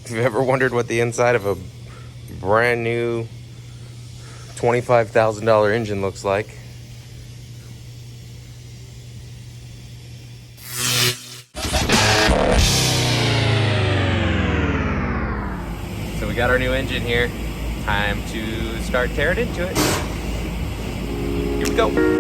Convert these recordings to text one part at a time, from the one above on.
If you've ever wondered what the inside of a brand new $25,000 engine looks like, so we got our new engine here. Time to start tearing into it. Here we go.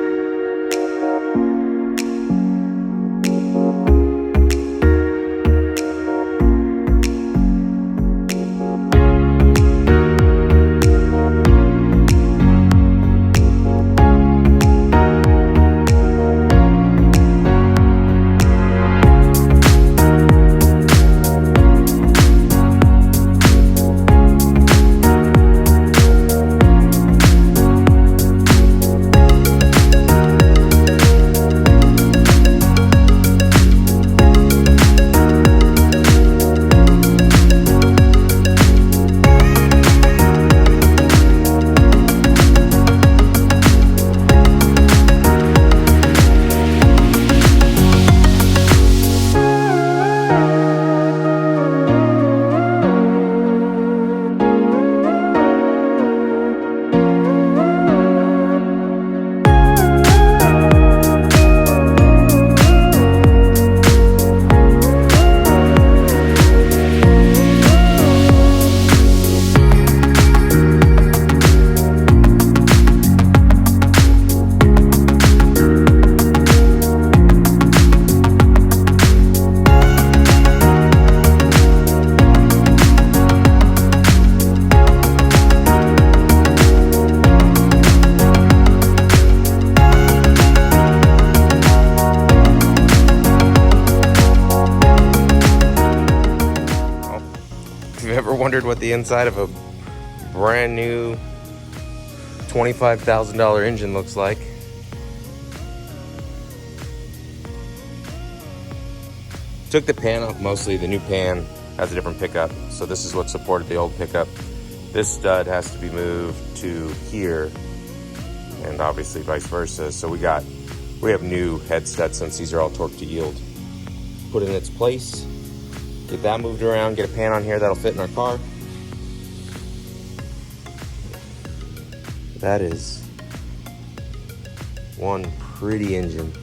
If you've ever wondered what the inside of a brand new $25,000 engine looks like, took the pan off mostly. The new pan has a different pickup, so this is what supported the old pickup. This stud has to be moved to here, and obviously vice versa. So we have new head studs since these are all torqued to yield. Put in its place. Get that moved around, get a pan on here that'll fit in our car. That is one pretty engine.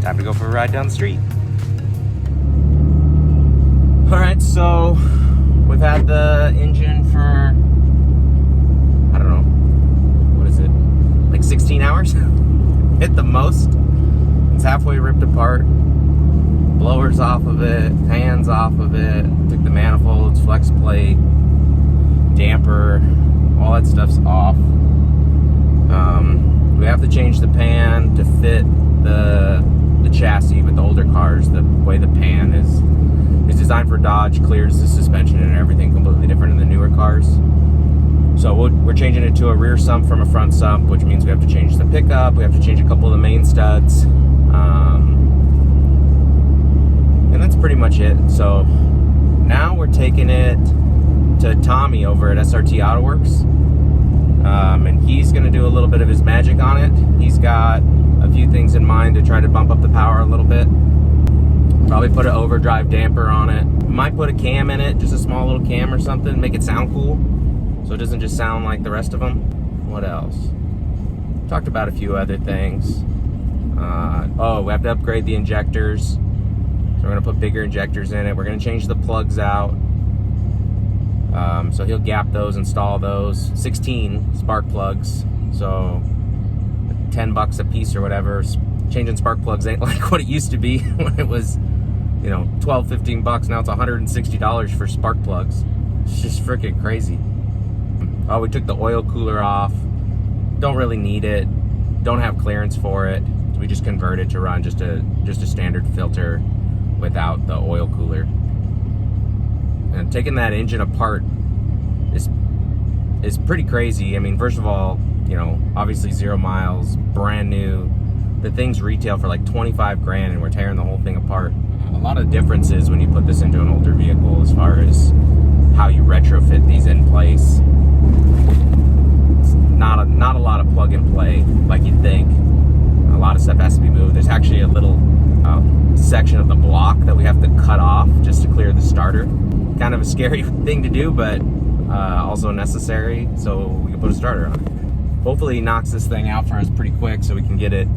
Time to go for a ride down the street. All right, so we've had the engine for, I don't know, what is it, like 16 hours at the most. It's halfway ripped apart. Blowers off of it, fans off of it, took the manifolds, flex plate, damper, all that stuff's off. We have to change the pan to fit the chassis with the older cars. The way the pan is designed for Dodge, clears the suspension and everything completely different in the newer cars. So we're changing it to a rear sump from a front sump, which means we have to change the pickup, we have to change a couple of the main studs, and that's pretty much it. So now we're taking it to Tommy over at SRT AutoWorks, and he's going to do a little bit of his magic on it. He's got a few things in mind to try to bump up the power a little bit. Probably put an overdrive damper on it. Might put a cam in it, just a small little cam or something, make it sound cool, so it doesn't just sound like the rest of them. What else? Talked about a few other things. Oh, we have to upgrade the injectors. So we're gonna put bigger injectors in it. We're gonna change the plugs out. So he'll gap those, install those. 16 spark plugs. So $10 a piece or whatever. Changing spark plugs ain't like what it used to be when it was, you know, $12, $15. Now it's $160 for spark plugs. It's just freaking crazy. Oh, we took the oil cooler off. Don't really need it. Don't have clearance for it. So we just convert it to run just a standard filter without the oil cooler. And taking that engine apart is pretty crazy. I mean, first of all, you know, obviously 0 miles, brand new. The things retail for like 25 grand, and we're tearing the whole thing apart. A of differences when you put this into an older vehicle as far as how you retrofit these in place. It's not a lot of plug and play like you'd think. A lot of stuff has to be moved. There's actually a little section of the block that we have to cut off just to clear the starter. Kind of a scary thing to do, but also necessary so we can put a starter on it. Hopefully he knocks this thing out for us pretty quick so we can get it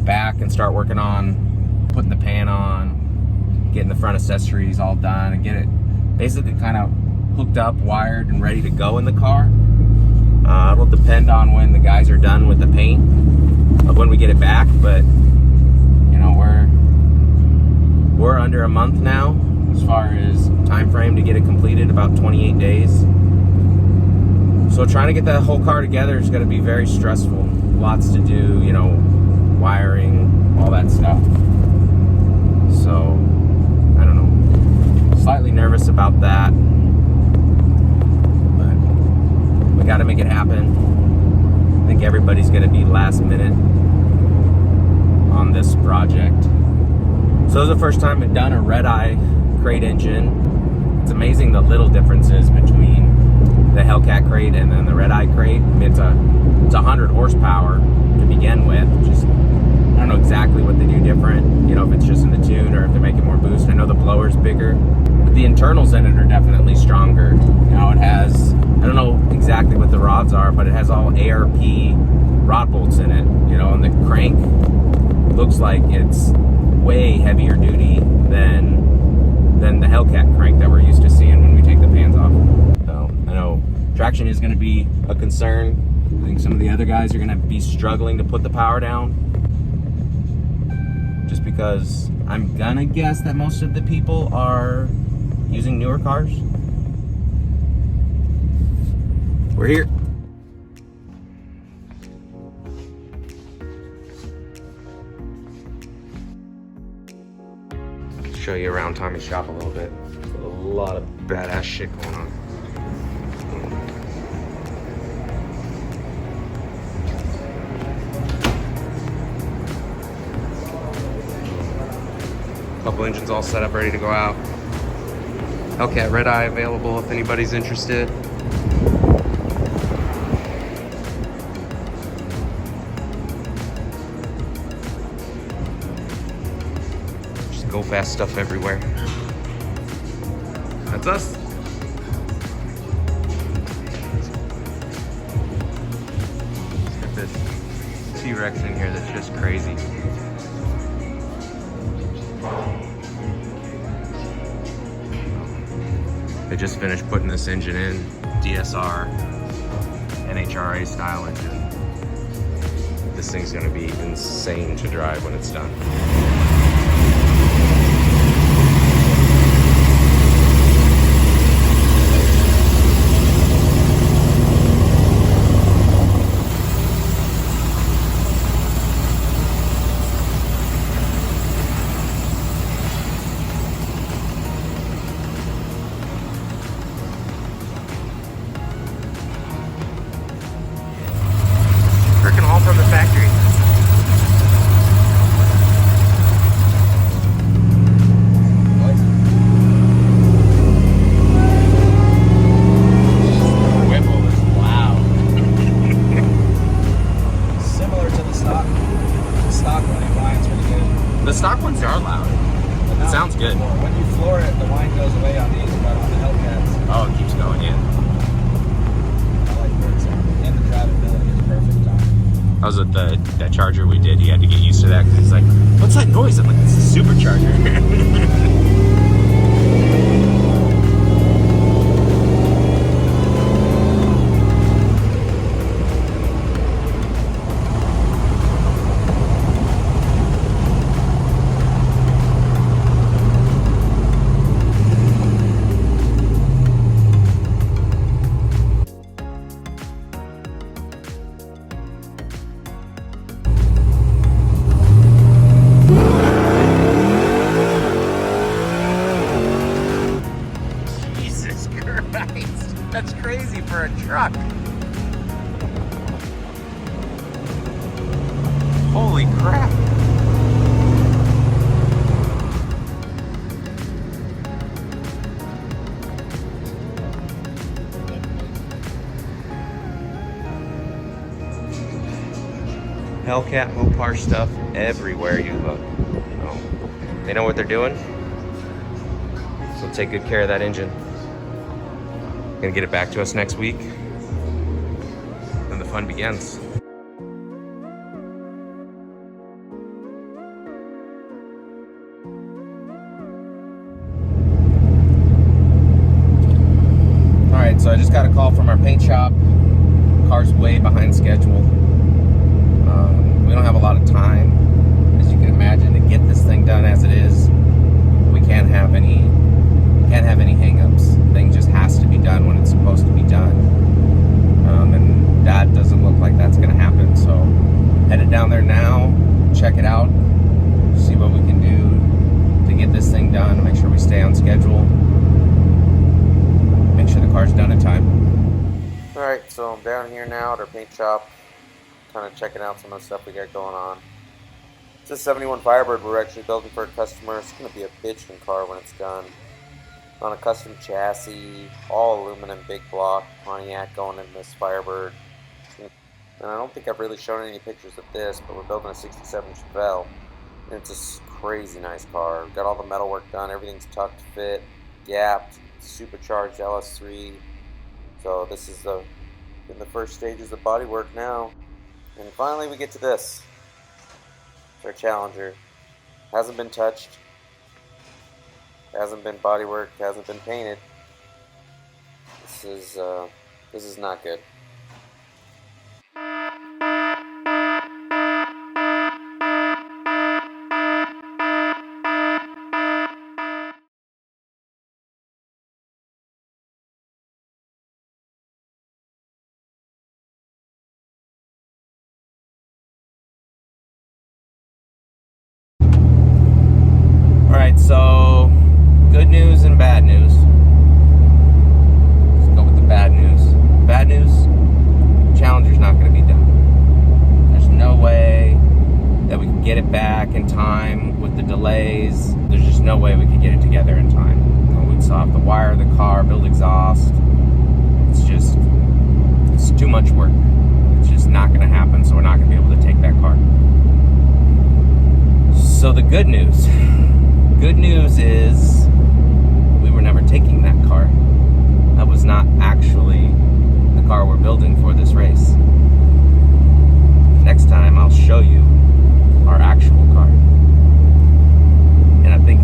back and start working on putting the pan on, getting the front accessories all done, and get it basically kind of hooked up, wired, and ready to go in the car. It'll depend on when the guys are done with the paint of when we get it back, but you know, we're under a month now as far as time frame to get it completed, about 28 days. So trying to get that whole car together is going to be very stressful. Lots to do, you know, wiring, all that stuff. So I don't know, slightly nervous about that, but we got to make it happen. I think everybody's going to be last minute on this project. So this is the first time we've done a Redeye crate engine. It's amazing the little differences between the Hellcat crate and then the Redeye crate. I mean, it's 100 horsepower to begin with. Just, I don't know exactly what they do different, you know, if it's just in the tune or if they're making more boost. I know the blower's bigger, but the internals in it are definitely stronger. You know, it has, I don't know exactly what the rods are, but it has all ARP rod bolts in it, you know, and the crank looks like it's way heavier duty than the Hellcat crank that we're used to seeing when we take the pans off. So I know traction is going to be a concern. I think some of the other guys are going to be struggling to put the power down, just because I'm gonna guess that most of the people are using newer cars. We're here. Show you around Tommy's shop a little bit. A lot of badass shit going on. Couple engines all set up, ready to go out. Hellcat Redeye available if anybody's interested. Just go fast stuff everywhere. That's us. Let's get this T-Rex in here that's just crazy. They just finished putting this engine in, DSR, NHRA style engine. This thing's gonna be insane to drive when it's done. All from the factory. Whipple is loud. Similar to the stock. The stock running whine's pretty good. The stock ones are loud. It sounds good. When you floor it, the whine goes away on these, but on the Hellcats, Oh, it keeps going in. I like where it's at. And the drivability is perfect on it. I was at that Charger we did. He had to get used to that because he's like, "What's that noise?" I'm like, "It's a supercharger." Hellcat Mopar stuff everywhere you look. So, they know what they're doing. So take good care of that engine. Gonna get it back to us next week. Then the fun begins. Alright, so I just got a call from our paint shop. Car's way behind schedule. We don't have a lot of time, as you can imagine, to get this thing done as it is. We can't have any hang-ups. Thing just has to be done when it's supposed to be done. And that doesn't look like that's gonna happen. So headed down there now, check it out, see what we can do to get this thing done, make sure we stay on schedule, make sure the car's done in time. Alright, so I'm down here now at our paint shop, kind of checking out some of the stuff we got going on. It's a 71 Firebird we're actually building for a customer. It's going to be a bitchin' car when it's done. On a custom chassis, all aluminum, big block, Pontiac going in this Firebird. And I don't think I've really shown any pictures of this, but we're building a 67 Chevelle. And it's a crazy nice car. We've got all the metal work done, everything's tucked, fit, gapped, supercharged LS3. So this is in the first stages of body work now. And finally we get to this. It's our Challenger. Hasn't been touched. Hasn't been bodyworked. Hasn't been painted. This is not good. Alright, so good news and bad news. Let's go with the bad news. Bad news, Challenger's not going to be done. There's no way that we can get it back in time with the delays. There's just no way we could get it together in time. You know, we'd still have to wire the car, build exhaust. It's too much work. It's just not going to happen, so we're not going to be able to take that car. So the good news is we were never taking that car. That was not actually the car we're building for this race. Next time I'll show you our actual car. And I think